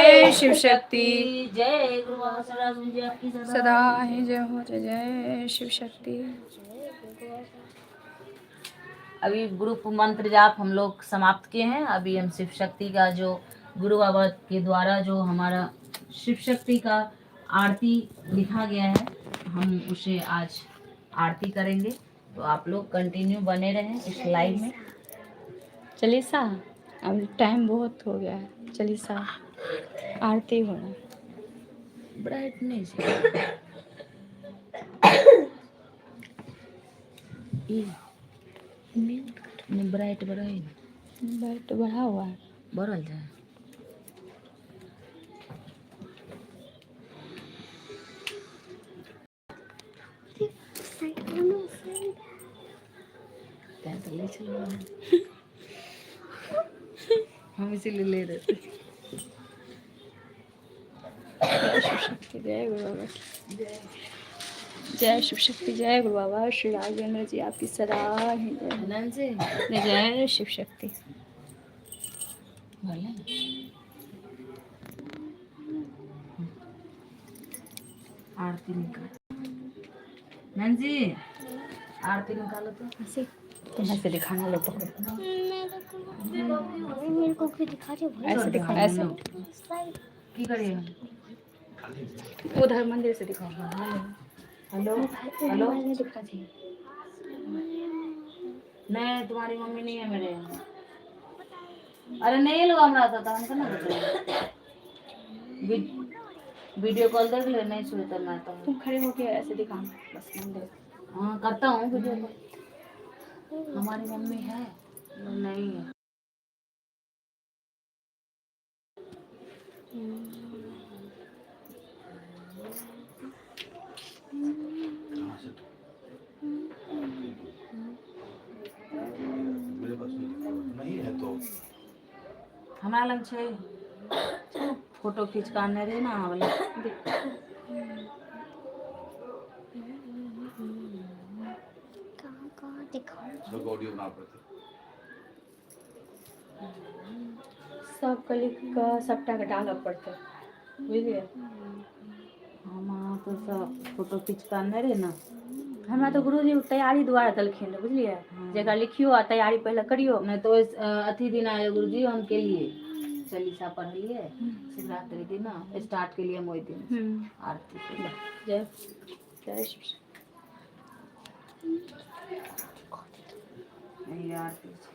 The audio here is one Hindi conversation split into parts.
जय शिव शक्ति। जय गुरु बाबा सदाशिव जी आपकी सदा ही जय हो। जय शिव शक्ति। अभी ग्रुप मंत्र जाप हम लोग समाप्त किए हैं। अभी हम शिव शक्ति का जो गुरु बाबा के द्वारा जो हमारा शिव शक्ति का आरती लिखा गया है, हम उसे आज आरती करेंगे। तो आप लोग कंटिन्यू बने रहें इस लाइव में। चालीसा अब टाइम बहुत हो गया है। चालीसा आरती हो रहा है। ब्राइटनेस ब्राइट लाइट बढ़ा हुआ है। बढ़ल जाए। हम इसीलिए ले रहे थे। जय शिव शक्ति। जय गुरु बाबा। जय शिव शक्ति। जय गुरु बाबा श्री राघवेंद्र जी आपकी सदा ही जय हो। जय शिव शक्ति। आरती निकाल नंजी, आरती निकालो तो। ऐसे दिखाना लो पकड़ो। मेरे को भी दिखा दो भाई। ऐसे दिखाओ। ऐसे की करिए उधर मंदिर से दिखाओ। Hello hello. नहीं तुम्हारी मम्मी नहीं है मेरे यहाँ। अरे नहीं लो हमरा था हमको ना वीडियो कॉल देख ले। नहीं सुने तो मैं तो तुम खड़े होके ऐसे दिखाना बस मंदिर। हाँ करता हूँ वीडियो कॉल। हमारी मम्मी है नहीं है। मेरे पास नहीं है तो हमारा लग छे फोटो खींच कर आने रहे ना वाला। कहाँ दिखाओ। ऑडियो बना पड़ती। सब क्लिक का सबटा के डालना पड़ता है बुझलिए। हम तो सब फोटो खींच कर आने रहे ना। हमरा तो गुरुजी तैयारी दुआरे देलखिन बुझलिए। जगह लिखियो आ तैयारी पहले करियो। नहीं तो अथी दिन आए गुरुजी हम के लिए चालीसा पढ़लिए शिवरात्रि दिन ना स्टार्ट के लिए हम वही दिन आरती से। जय जय शिव। यही आरती से।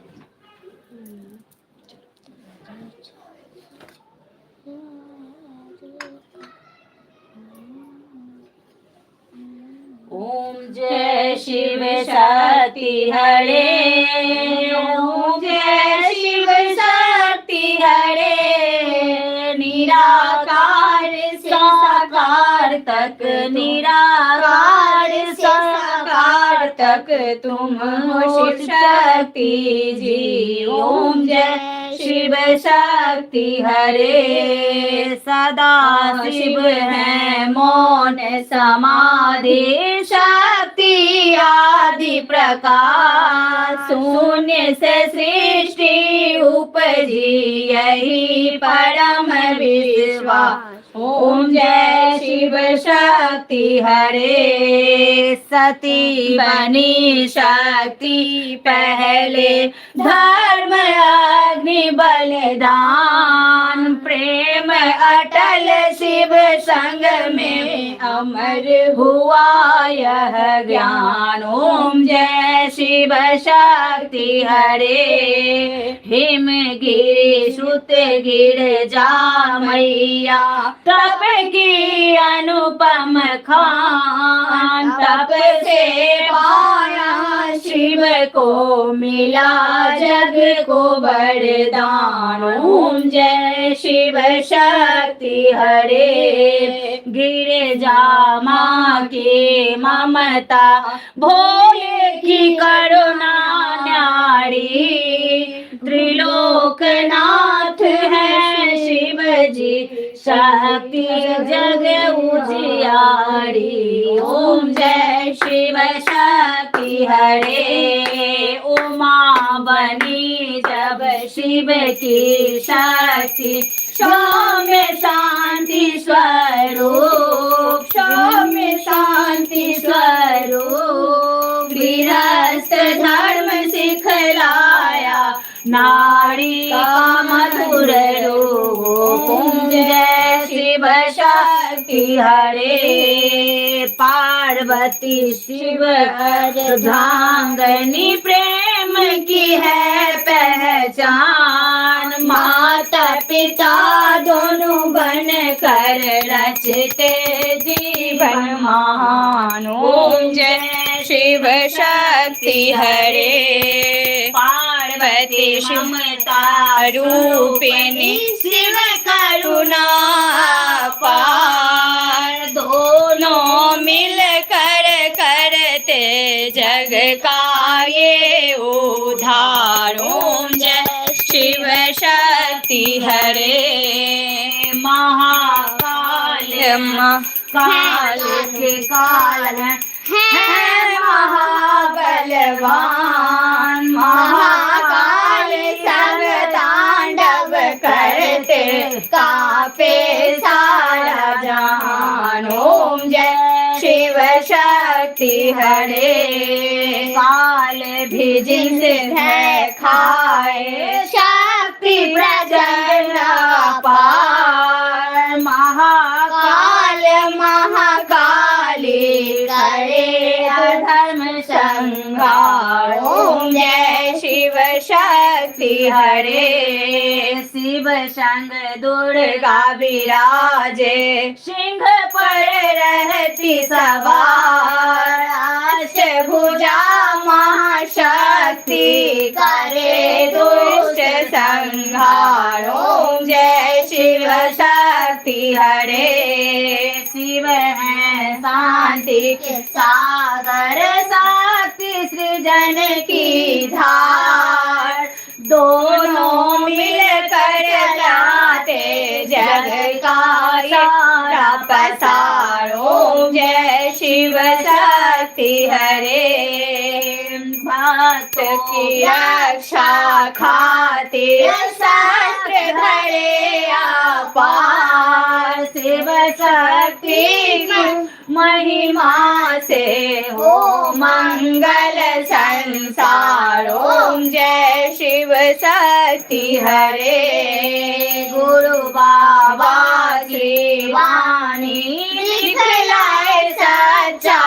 ओम जय शिव शक्ति हरे। ओम जय शिव शक्ति हरे। निराकार से साकार तक, निराकार से साकार तक तुम हो शिव शक्ति जी। ओम जय शिव शक्ति हरे। सदा शिव है मौन समाधि शक्ति आदि प्रकाश। शून्य से सृष्टि उपजी यही परम विश्वास। ओम जय शिव शक्ति हरे। सती बनी शक्ति पहले धर्म अग्नि बलिदान। प्रेम अटल शिव संग में अमर हुआ यह ज्ञान। ओम जय शिव शक्ति हरे। हिम गिरि सुत गिरजा मैया तप की अनुपम खान। तप से पाया शिव को मिला जग को वरदान। ओम जय शिव शक्ति हरे। गिरजा माँ की ममता भोले की करुणा न्यारी। त्रिलोकनाथ है शिव जी शक्ति जग उजियारी। ओम जय शिव शक्ति हरे। उमा बनी जब शिव की शक्ति सौम्य स्वरूप, सौम्य शांति स्वरूप, गृहस्थ धर्म सिखलाया, नारी का मधुर रूप। ओम जय शिव शक्ति हरे, पार्वती शिव अर्धांगनी प्रेम की है पहचान, माता पिता दोनों बन कर रचते जीवन महान। ओम जय शिव शक्ति हरे, पार्वती ममता रूपिणी शिव करुणा पार, दोनों मिल कर करते जग का ये उद्धार। ओम जय शिव शक्ति हरे, महाकाल काल के काल है महाबलवान, महाकाल सब तांडव करते कापे सारा जहान। ओम जय शिव शक्ति हरे, काल भी जिनसे है खाए, शक्ति प्रजन पार, महाकाल महाकाली करे अधर्म संहार। ओम जय शिव शक्ति हरे, शिव संग दुर्गा विराजे, सिंह पर रहती सवार, अष्टभुजा महाशक्ति करे दुष्ट संहार। ओम जय शिव शक्ति हरे, शिव है शांति के सागर, शक्ति सृजन की धार, दोनों मिलकर लाते जग का सारा पसार। ओम जय शिव शक्ति हरे, भक्त की रक्षा खातिर शस्त्र धरे अपार, शिव शक्ति की महिमा से हो मंगल संसार। ओम जय शिव शक्ति हरे, गुरु बाबा की वाणी दिखलाए सच्चा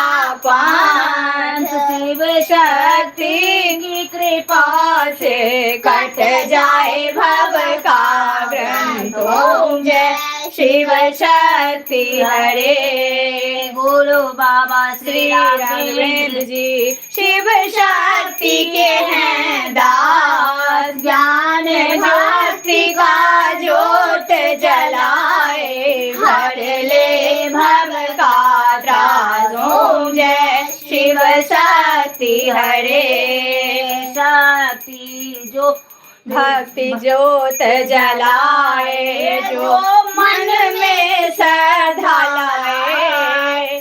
पंथ, शिव शक्ति की कृपा से कट जाए भव का ग्रंथ। ओम जय शिव शक्ति हरे, गुरु बाबा श्री राघवेंद्र जी शिव शक्ति के हैं दास, ज्ञान भक्ति का ज्योत जलाए, भर ले भव का त्रास। ओम जय शिव शक्ति हरे, शक्ति जो भक्ति ज्योत जलाए, जो मन में श्रद्धा लाए,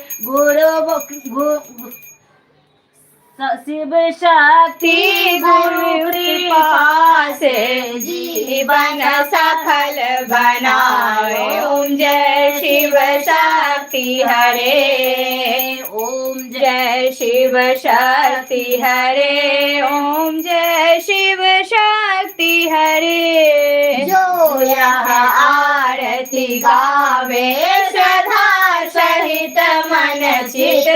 शिव शक्ति गुरु कृपा से जीवन सफल बनाए। ओम जय शिव शक्ति हरे, ओम जय शिव शक्ति हरे, ओम जय शिव शक्ति हरे। जो यह आरती गावे श्रद्धा सहित मन चित,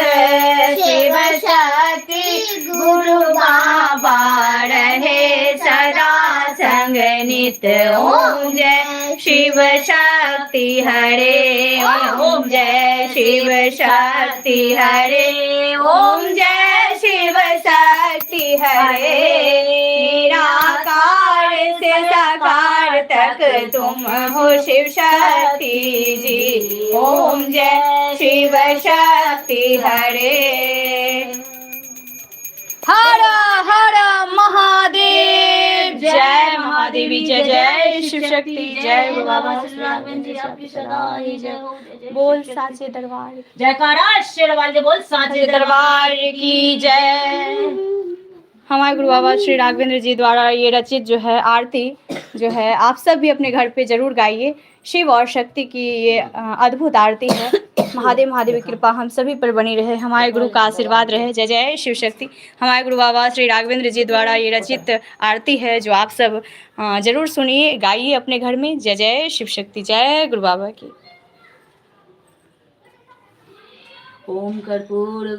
शिव शक्ति गुरु बाबा रहे सदा संग नित। ओम जय शिव शक्ति हरे, ओम जय शिव शक्ति हरे, ओम जय शिव शक्ति हरे। निराकार से साकार तक तुम हो शिव शक्ति जी। ओम जय शिव शक्ति हरे। हर हर महादेव, जय महादेवी, जय जय शिव शक्ति, जय बाबा श्री राघवेंद्र जी आपकी सदा ही जय हो। बोल साचे दरबार, जयकारा शेरवाल, बोल साचे दरबार की जय। हमारे गुरु बाबा श्री राघवेंद्र जी द्वारा ये रचित जो है आरती जो है आप सब भी अपने घर पे जरूर गाइए। शिव और शक्ति की ये अद्भुत आरती है। महादेव महादेव की कृपा हम सभी पर बनी रहे, हमारे गुरु का आशीर्वाद रहे। जय जय शिव शक्ति। हमारे गुरु बाबा श्री राघवेंद्र जी द्वारा ये रचित आरती है जो आप सब जरूर सुनिए, गाइए अपने घर में। जय जय शिव शक्ति। जय गुरु बाबा की। ओम कर्पूर